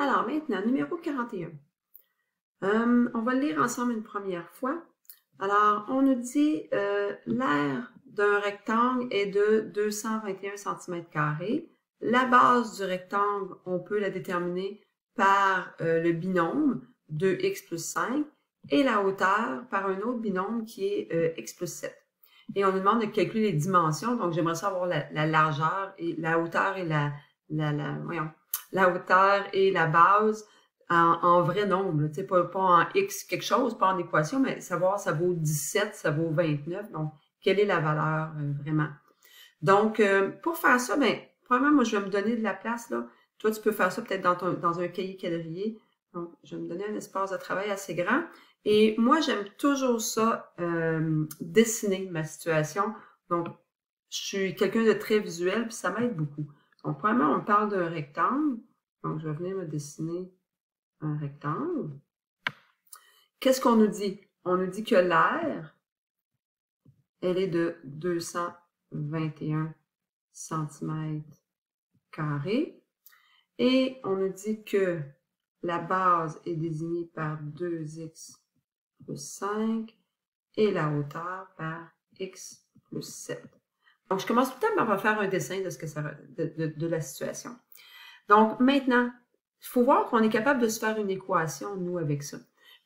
Alors maintenant, numéro 41. On va le lire ensemble une première fois. Alors, on nous dit l'aire d'un rectangle est de 221 cm². La base du rectangle, on peut la déterminer par le binôme 2x plus 5 et la hauteur par un autre binôme qui est x plus 7. Et on nous demande de calculer les dimensions, donc j'aimerais savoir la largeur et la hauteur et la hauteur et la base en vrai nombre, tu sais, pas en x quelque chose, pas en équation, mais savoir ça vaut 17, ça vaut 29, donc quelle est la valeur vraiment. Donc, pour faire ça, ben, premièrement, moi, je vais me donner de la place, là. Toi, tu peux faire ça peut-être dans un cahier quadrillé. Donc, je vais me donner un espace de travail assez grand. Et moi, j'aime toujours ça, dessiner ma situation. Donc, je suis quelqu'un de très visuel, puis ça m'aide beaucoup. Donc, premièrement, on parle d'un rectangle. Donc, je vais venir me dessiner un rectangle. Qu'est-ce qu'on nous dit? On nous dit que l'aire, elle est de 221 cm². Et on nous dit que la base est désignée par 2x plus 5 et la hauteur par x plus 7. Donc, je commence tout le temps par faire un dessin de, ce que ça, de la situation. Donc, maintenant, il faut voir qu'on est capable de se faire une équation, nous, avec ça.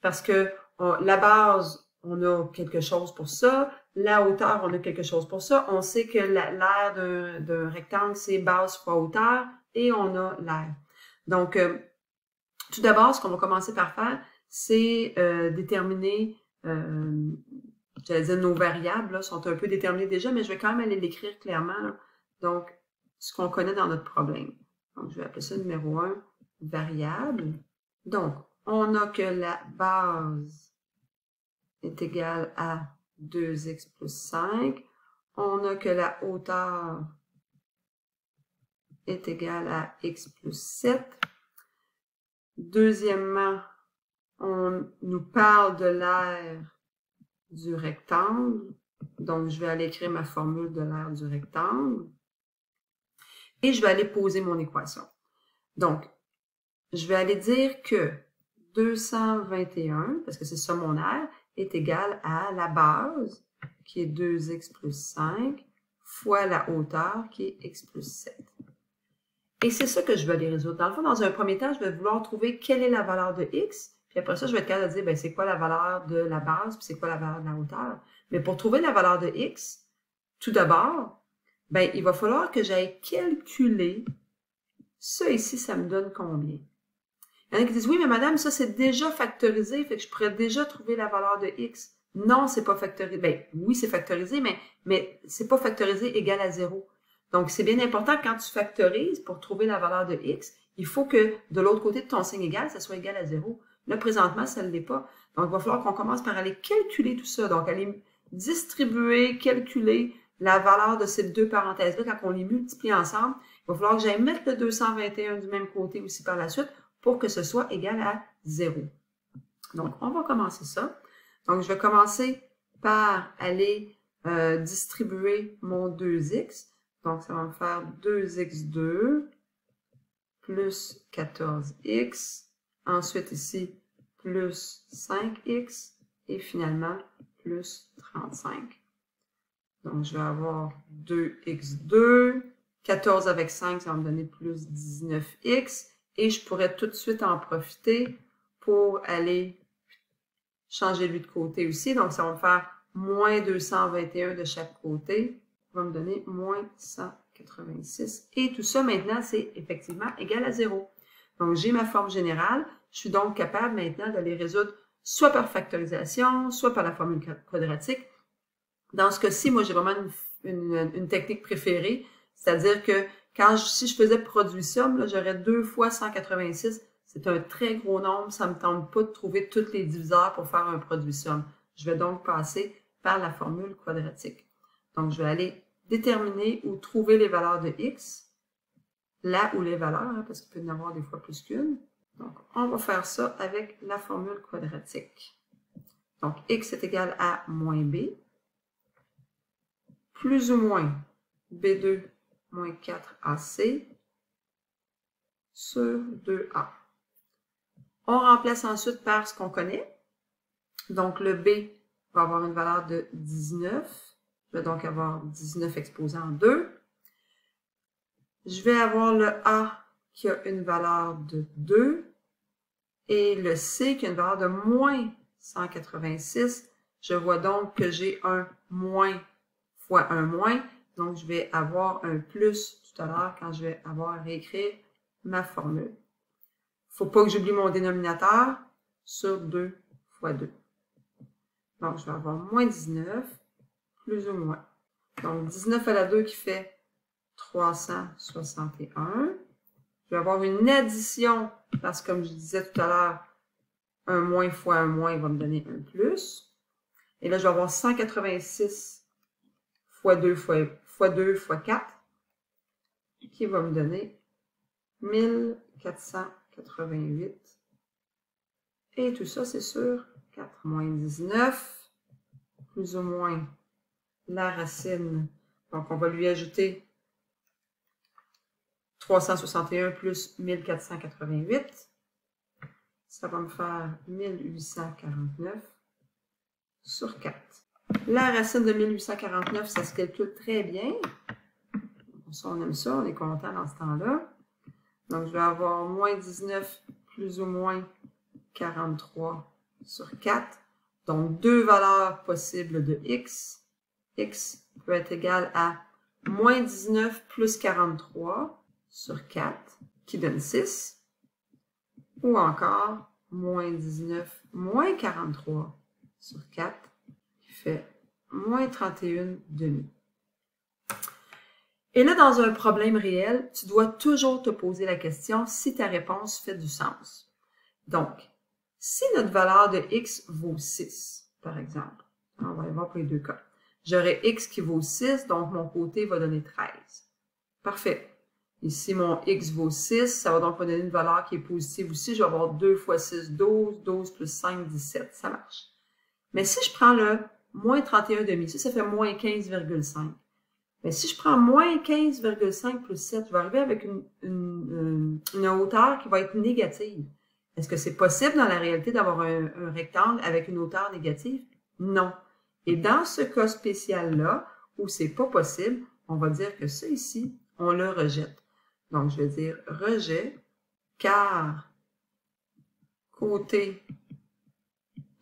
Parce que la base, on a quelque chose pour ça. La hauteur, on a quelque chose pour ça. On sait que l'aire d'un rectangle, c'est base fois hauteur et on a l'aire. Donc, tout d'abord, ce qu'on va commencer par faire, c'est déterminer, j'allais dire nos variables, là, sont un peu déterminées déjà, mais je vais quand même aller l'écrire clairement. Là. Donc, ce qu'on connaît dans notre problème. Donc, je vais appeler ça numéro 1, variable. Donc, on a que la base est égale à 2x plus 5. On a que la hauteur est égale à x plus 7. Deuxièmement, on nous parle de l'aire du rectangle. Donc, je vais aller écrire ma formule de l'aire du rectangle. Et je vais aller poser mon équation. Donc, je vais aller dire que 221, parce que c'est ça mon aire, est égal à la base, qui est 2x plus 5, fois la hauteur, qui est x plus 7. Et c'est ça que je veux aller résoudre. Dans le fond, dans un premier temps, je vais vouloir trouver quelle est la valeur de x, puis après ça, je vais être capable de dire, ben, c'est quoi la valeur de la base, puis c'est quoi la valeur de la hauteur. Mais pour trouver la valeur de x, tout d'abord, ben, il va falloir que j'aille calculer ça ici, ça me donne combien? Il y en a qui disent, oui, mais madame, ça, c'est déjà factorisé, fait que je pourrais déjà trouver la valeur de x. Non, c'est pas factorisé. Ben, oui, c'est factorisé, mais c'est pas factorisé égal à 0. Donc, c'est bien important quand tu factorises pour trouver la valeur de x, il faut que de l'autre côté de ton signe égal, ça soit égal à 0. Là, présentement, ça ne l'est pas. Donc, il va falloir qu'on commence par aller calculer tout ça. Donc, aller distribuer, calculer la valeur de ces deux parenthèses-là. Quand on les multiplie ensemble, il va falloir que j'aille mettre le 221 du même côté aussi par la suite pour que ce soit égal à 0. Donc, on va commencer ça. Donc, je vais commencer par aller distribuer mon 2x. Donc, ça va me faire 2x2 plus 14x. Ensuite, ici, plus 5x. Et finalement, plus 35. Donc, je vais avoir 2x2. 14 avec 5, ça va me donner plus 19x. Et je pourrais tout de suite en profiter pour aller changer lui de côté aussi. Donc, ça va me faire moins 221 de chaque côté. Ça va me donner moins 186. Et tout ça, maintenant, c'est effectivement égal à 0. Donc, j'ai ma forme générale. Je suis donc capable maintenant de les résoudre soit par factorisation, soit par la formule quadratique. Dans ce cas-ci, moi, j'ai vraiment une technique préférée. C'est-à-dire que si je faisais produit somme, j'aurais 2 fois 186. C'est un très gros nombre. Ça ne me tente pas de trouver tous les diviseurs pour faire un produit somme. Je vais donc passer par la formule quadratique. Donc, je vais aller déterminer ou trouver les valeurs de x, là où les valeurs, hein, parce qu'il peut y en avoir des fois plus qu'une. Donc, on va faire ça avec la formule quadratique. Donc, x est égal à moins b, plus ou moins b2 moins 4ac sur 2a. On remplace ensuite par ce qu'on connaît. Donc, le B va avoir une valeur de 19. Je vais donc avoir 19 exposé en 2. Je vais avoir le A qui a une valeur de 2 et le C qui a une valeur de moins 186. Je vois donc que j'ai un moins fois un moins. Donc, je vais avoir un plus tout à l'heure quand je vais avoir à réécrire ma formule. Faut pas que j'oublie mon dénominateur sur 2 fois 2. Donc, je vais avoir moins 19 plus ou moins. Donc, 19 à la 2 qui fait 361. Je vais avoir une addition parce que, comme je disais tout à l'heure, un moins fois un moins va me donner un plus. Et là, je vais avoir 186 fois 2 fois 2 fois 4 qui va me donner 1488. Et tout ça, c'est sur 4 moins 19, plus ou moins la racine. Donc, on va lui ajouter 361 plus 1488. Ça va me faire 1849 sur 4. La racine de 1849, ça se calcule très bien. Ça, on aime ça, on est content dans ce temps-là. Donc, je vais avoir moins 19 plus ou moins 43 sur 4. Donc, deux valeurs possibles de x. X peut être égal à moins 19 plus 43 sur 4, qui donne 6. Ou encore, moins 19 moins 43 sur 4, qui fait moins 31 demi. Et là, dans un problème réel, tu dois toujours te poser la question si ta réponse fait du sens. Donc, si notre valeur de x vaut 6, par exemple, on va y voir pour les deux cas, j'aurai x qui vaut 6, donc mon côté va donner 13. Parfait. Ici, mon x vaut 6, ça va donc me donner une valeur qui est positive aussi. Je vais avoir 2 fois 6, 12, 12 plus 5, 17. Ça marche. Mais si je prends le moins 31 demi, ça fait moins 15,5. Mais si je prends moins 15,5 plus 7, je vais arriver avec une hauteur qui va être négative. Est-ce que c'est possible dans la réalité d'avoir un rectangle avec une hauteur négative? Non. Et dans ce cas spécial-là, où c'est pas possible, on va dire que ça ici, on le rejette. Donc, je vais dire rejet, car côté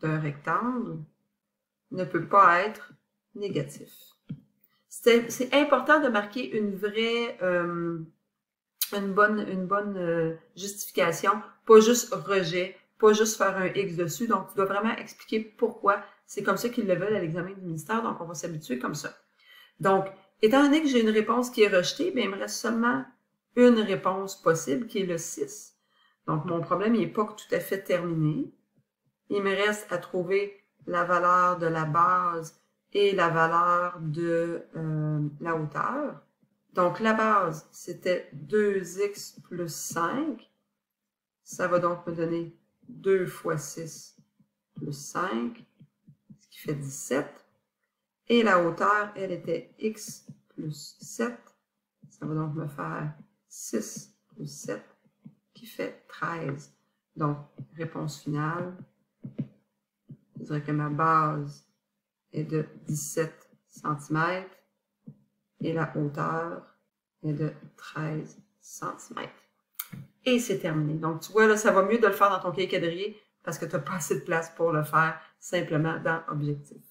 d'un rectangle ne peut pas être négatif. C'est important de marquer une vraie, une bonne justification, pas juste rejet, pas juste faire un X dessus. Donc, tu dois vraiment expliquer pourquoi. C'est comme ça qu'ils le veulent à l'examen du ministère, donc on va s'habituer comme ça. Donc, étant donné que j'ai une réponse qui est rejetée, bien, il me reste seulement une réponse possible, qui est le 6. Donc, mon problème n'est pas tout à fait terminé. Il me reste à trouver la valeur de la base et la valeur de la hauteur. Donc, la base, c'était 2x plus 5. Ça va donc me donner 2 fois 6 plus 5, ce qui fait 17. Et la hauteur, elle était x plus 7. Ça va donc me faire 6 plus 7, qui fait 13. Donc, réponse finale, je dirais que ma base est de 17 cm et la hauteur est de 13 cm. Et c'est terminé. Donc, tu vois, là, ça va mieux de le faire dans ton cahier quadrillé parce que tu n'as pas assez de place pour le faire simplement dans Objectif.